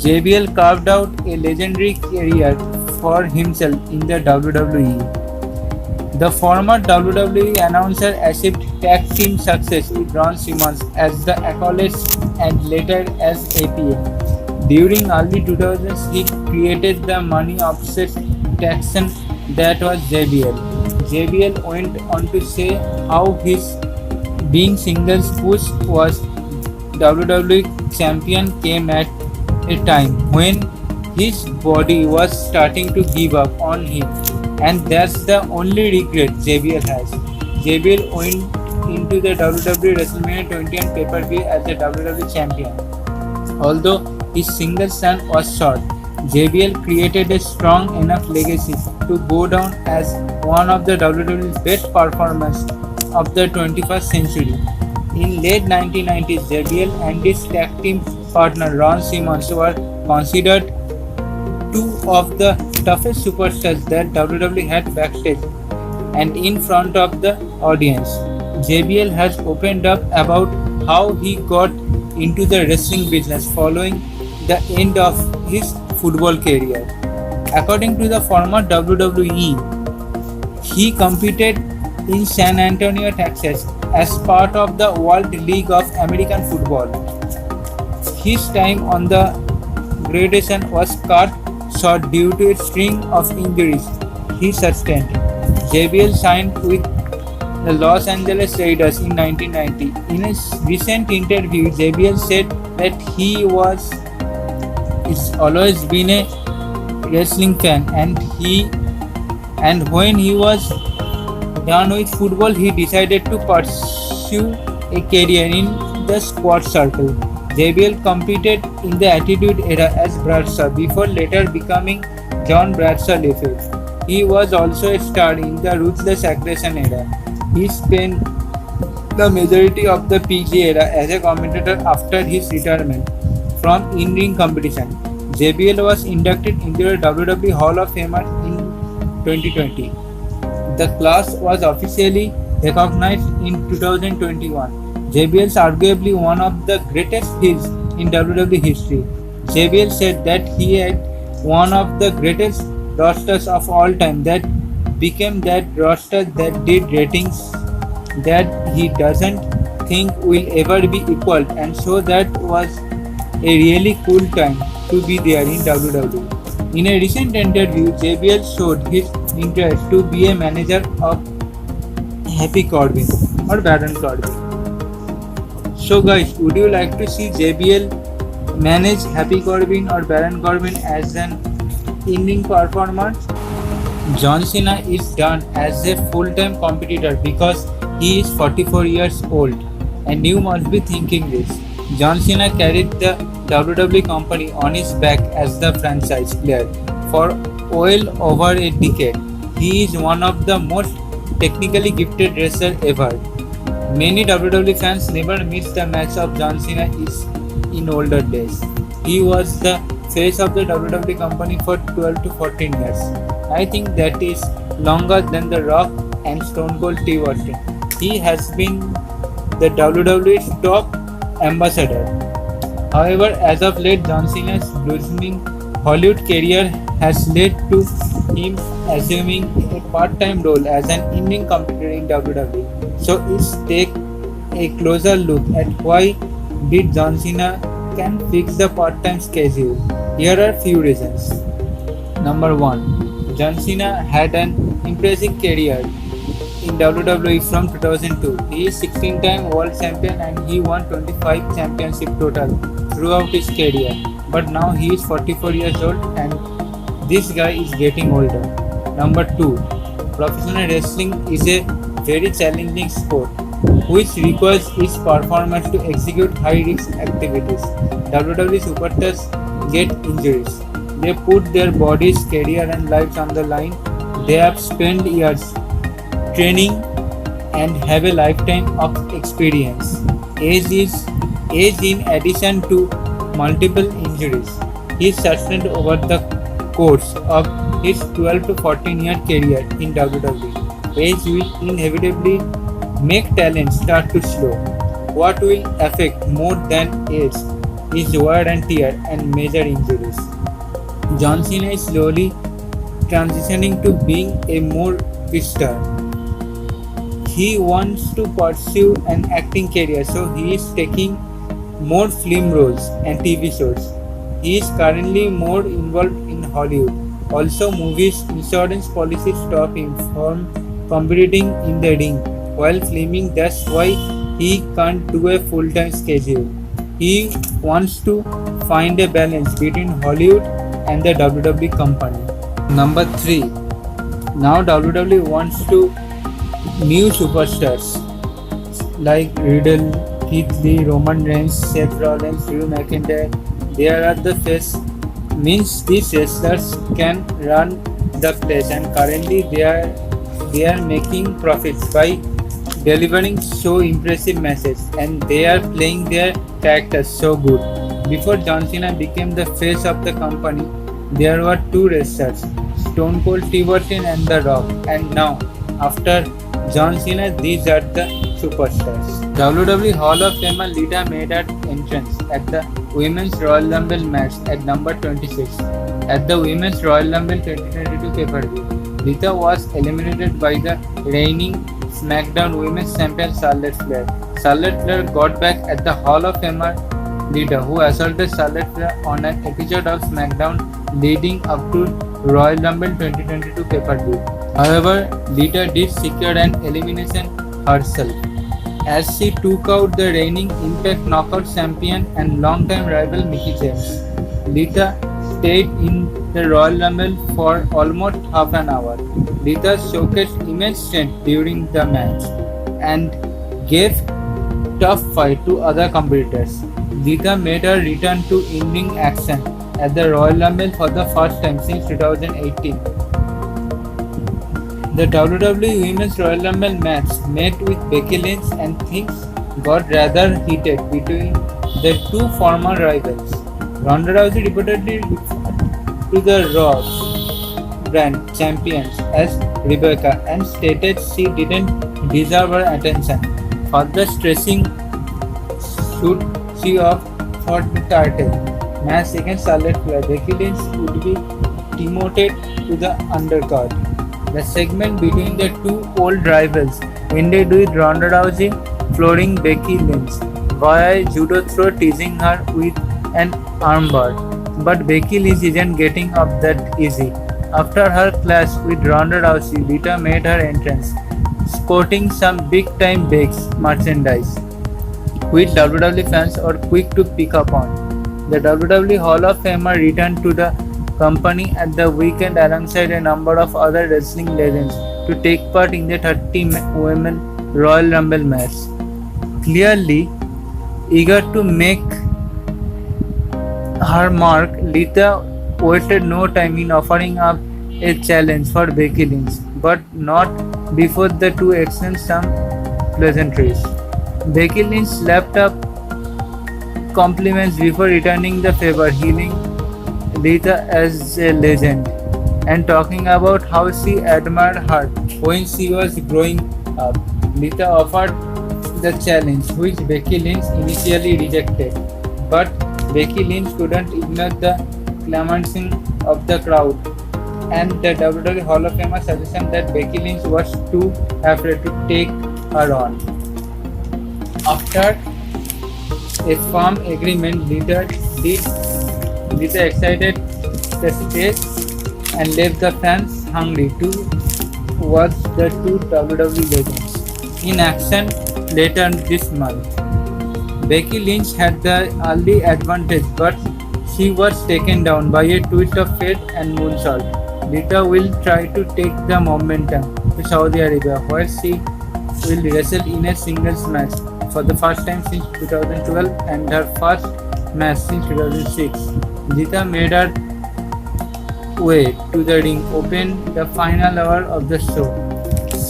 JBL carved out a legendary career for himself in the WWE. The former WWE announcer achieved tag team success with Ron Simmons as the Acolytes and later as APA. During early 2000s, he created the money-obsessed faction that was JBL. JBL went on to say how his being singles push was WWE champion came at a time when his body was starting to give up on him, and that's the only regret JBL has. JBL went into the WWE WrestleMania 21 pay-per-view as a WWE champion. Although his single run was short, JBL created a strong enough legacy to go down as one of the WWE's best performers of the 21st century. In late 1990s, JBL and his tag team partner Ron Simmons were considered two of the toughest superstars that WWE had backstage and in front of the audience. JBL has opened up about how he got into the wrestling business following the end of his football career. According to the former WWE, he competed in San Antonio, Texas as part of the World League of American Football. His time on the gradation was cut short due to a string of injuries he sustained. JBL signed with the Los Angeles Raiders in 1990. In a recent interview, JBL said that he was always been a wrestling fan, and when he was done with football, he decided to pursue a career in the squad circle. JBL competed in the Attitude Era as Bradshaw before later becoming John Bradshaw LaFave. He was also a star in the Ruthless Aggression Era. He spent the majority of the PG era as a commentator after his retirement from in-ring competition. JBL was inducted into the WWE Hall of Fame in 2020. The class was officially recognized in 2021. JBL is arguably one of the greatest heels in WWE history. JBL said that he had one of the greatest rosters of all time that became that roster that did ratings that he doesn't think will ever be equaled, and so that was a really cool time to be there in WWE. In a recent interview, JBL showed his interest to be a manager of Happy Corbin or Baron Corbin. So guys, would you like to see JBL manage Happy Corbin or Baron Corbin as an in-ring performer? John Cena is done as a full-time competitor because he is 44 years old, and you must be thinking this. John Cena carried the WWE company on his back as the franchise player for well over a decade. He is one of the most technically gifted wrestlers ever. Many WWE fans never missed the match of John Cena in older days. He was the face of the WWE company for 12 to 14 years. I think that is longer than The Rock and Stone Cold Steve Austin. He has been the WWE's top ambassador. However, as of late, John Cena's blossoming Hollywood career has led to him assuming a part-time role as an in-ring competitor in WWE. So let's take a closer look at why did John Cena can fix the part-time schedule. Here are few reasons. Number 1. John Cena had an impressive career in WWE from 2002. He is 16-time world champion and he won 25 championships total throughout his career. But now he is 44 years old and this guy is getting older. Number 2. Professional wrestling is a very challenging sport which requires each performer to execute high-risk activities. WWE superstars get injuries. They put their bodies, career and lives on the line. They have spent years training and have a lifetime of experience. Age in addition to multiple injuries he sustained over the course of his 12 to 14 year career in WWE. Age will inevitably make talent start to slow. What will affect more than age is wear and tear and major injuries. John Cena is slowly transitioning to being a more star. He wants to pursue an acting career, so he is taking more film roles and TV shows. He is currently more involved in Hollywood. Also, movies insurance policies stop him from competing in the ring while filming. That's why he can't do a full-time schedule. He wants to find a balance between Hollywood and the WWE company. Number 3. Now WWE wants to new superstars like Riddle, Keith Lee, Roman Reigns, Seth Rollins, Drew McIntyre. They are the face. Means these wrestlers can run the place, and currently they are making profits by delivering so impressive matches, and they are playing their characters so good. Before John Cena became the face of the company, there were two wrestlers, Stone Cold Steve Austin and The Rock, and now after John Cena, these are the superstars. WWE Hall of Famer Lita made her entrance at the Women's Royal Rumble match at number 26 at the Women's Royal Rumble 2022 pay-per-view. Lita was eliminated by the reigning SmackDown Women's Champion Charlotte Flair. Charlotte Flair got back at the Hall of Famer Lita, who assaulted Charlotte Flair on an episode of SmackDown leading up to Royal Rumble 2022 pay-per-view. However, Lita did secure an elimination herself, as she took out the reigning Impact Knockout champion and longtime rival Mickie James. Lita stayed in the Royal Rumble for almost half an hour. Lita showcased immense strength during the match and gave tough fight to other competitors. Lita made her return to in-ring action at the Royal Rumble for the first time since 2018. The WWE Women's Royal Rumble match met with Becky Lynch and things got rather heated between the two former rivals. Ronda Rousey reportedly referred to the Raw brand champions as Rebecca and stated she didn't deserve her attention, further stressing should she opt for the title match against Charlotte Flair, Becky Lynch would be demoted to the undercard. The segment between the two old rivals ended with Ronda Rousey flooring Becky Lynch via judo throw, teasing her with an armbar. But Becky Lynch isn't getting up that easy. After her clash with Ronda Rousey, Lita made her entrance, sporting some big-time Beck's merchandise, which WWE fans are quick to pick up on. The WWE Hall of Famer returned to the company at the weekend alongside a number of other wrestling legends to take part in the 30-women Royal Rumble match. Clearly eager to make her mark, Lita wasted no time in offering up a challenge for Becky Lynch, but not before the two exchanged some pleasantries. Becky Lynch slapped up compliments before returning the favor, hailing Lita as a legend and talking about how she admired her when she was growing up. Lita offered the challenge, which Becky Lynch initially rejected, but Becky Lynch couldn't ignore the clamouring of the crowd and the WWE Hall of Famer suggestion that Becky Lynch was too afraid to take her on. After a firm agreement, Lita exited the stage and left the fans hungry to watch the two WWE legends in action later this month. Becky Lynch had the early advantage, but she was taken down by a twist of fate and moonsault. Lita will try to take the momentum to Saudi Arabia, where she will wrestle in a singles match for the first time since 2012 and her first match since 2006. Lita made her way to the ring, opened the final hour of the show.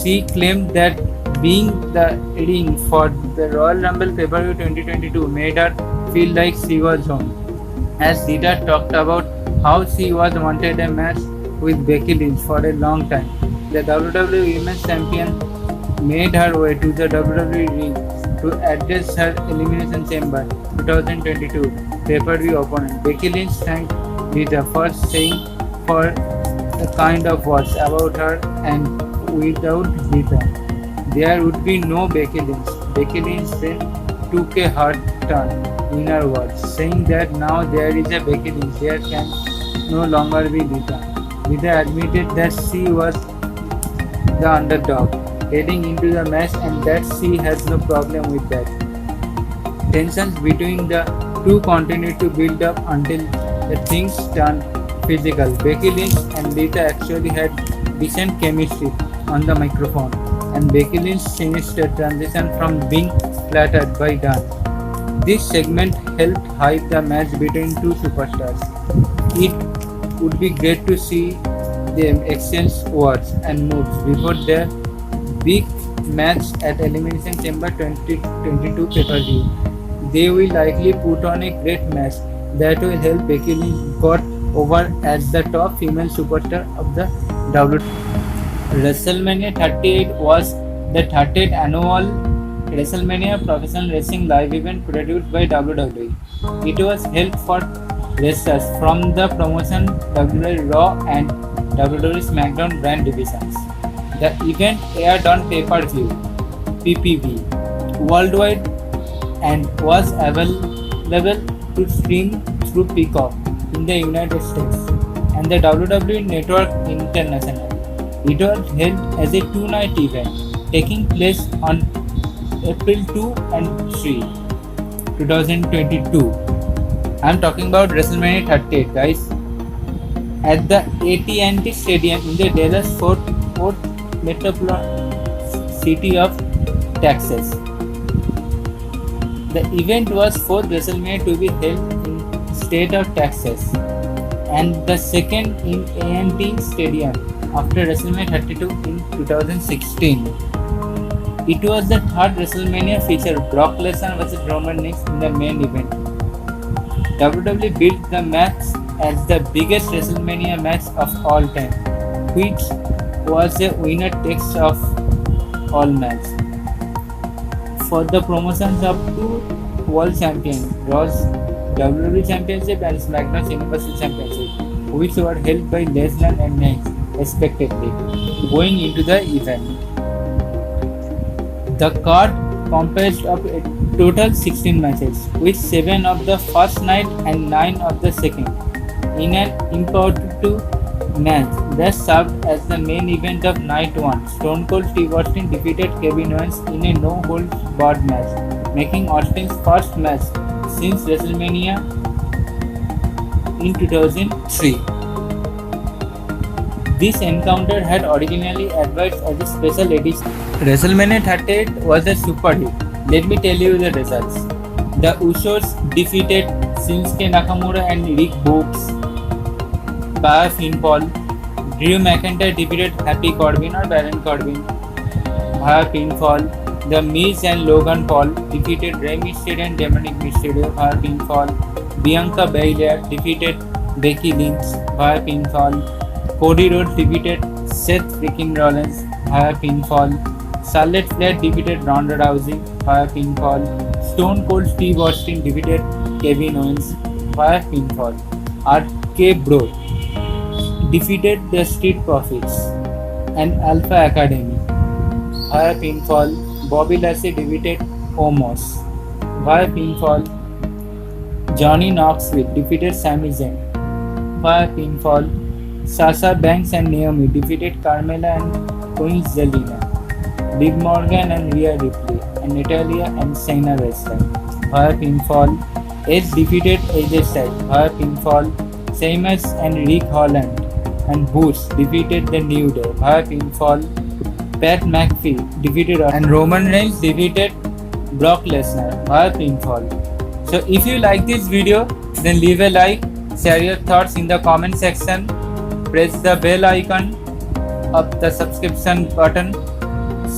She claimed that being the ring for the Royal Rumble pay-per-view 2022 made her feel like she was home. As Lita talked about how she was wanted a match with Becky Lynch for a long time, the WWE Women's Champion made her way to the WWE ring to address her Elimination Chamber 2022 pay-per-view opponent. Becky Lynch thanked Lita for saying for the kind of words about her, and without Lita, there would be no Becky Lynch. Becky Lynch then took a hard turn in her words, saying that now there is a Becky Lynch, there can no longer be Lita. Lita admitted that she was the underdog heading into the match and that she has no problem with that. Tensions between the two continued to build up until the things turned physical. Becky Lynch and Lita actually had decent chemistry on the microphone, and Becky Lynch sinister transition from being flattered by Dan. This segment helped hype the match between two superstars. It would be great to see them exchange words and moves before their big match at Elimination Chamber 2022 pay-per-view. They will likely put on a great match that will help Becky Lynch got over as the top female superstar of the WWE. WrestleMania 38 was the 30th annual WrestleMania professional wrestling live event produced by WWE. It was held for wrestlers from the promotion WWE Raw and WWE SmackDown brand divisions. The event aired on pay-per-view (PPV) worldwide and was available to stream through Peacock in the United States and the WWE Network International. It was held as a two-night event, taking place on April 2 and 3, 2022. I'm talking about WrestleMania 38, guys. At the AT&T Stadium in the Dallas-Fort Worth metropolitan city of Texas. The event was fourth WrestleMania to be held in state of Texas and the second in A&T Stadium after WrestleMania 32 in 2016. It was the third WrestleMania feature Brock Lesnar vs Roman Reigns in the main event. WWE built the match as the biggest WrestleMania match of all time, which was a winner takes of all match. For the promotions of two world champions, Raw's WWE Championship and SmackDown's Universal Championship, which were held by Lesnar and Reigns respectively, going into the event. The card comprised of a total 16 matches, with 7 of the first night and 9 of the second, in an impromptu match that served as the main event of Night 1. Stone Cold Steve Austin defeated Kevin Owens in a no-holds-barred match, making Austin's first match since WrestleMania in 2003. This encounter had originally advertised as a special edition. WrestleMania 38 was a super hit. Let me tell you the results. The Usos defeated Shinsuke Nakamura and Rick Books via pinfall. Drew McIntyre defeated Happy Corbin or Baron Corbin via pinfall. The Miz and Logan Paul defeated Rey Mysterio and Dominic Mysterio via pinfall. Bianca Belair defeated Becky Lynch via pinfall. Cody Rhodes defeated Seth freaking Rollins via pinfall. Charlotte Flair defeated Ronda Rousey via pinfall. Stone Cold Steve Austin defeated Kevin Owens via pinfall. RK Bro defeated the Street Profits and Alpha Academy via pinfall. Bobby Lashley defeated Omos via pinfall. Johnny Knoxville defeated Sami Zayn via pinfall. Sasha Banks and Naomi defeated Carmella and Queen Zelina. Liv Morgan and Rhea Ripley and Natalia and Shayna Baszler via pinfall. Edge defeated AJ Styles via pinfall. Sheamus and Rick Holland and Boots defeated the New Day via pinfall. Pat McAfee defeated and Roman Reigns defeated Brock Lesnar via pinfall. So if you like this video, then leave a like, share your thoughts in the comment section, press the bell icon of the subscription button,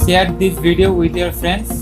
share this video with your friends.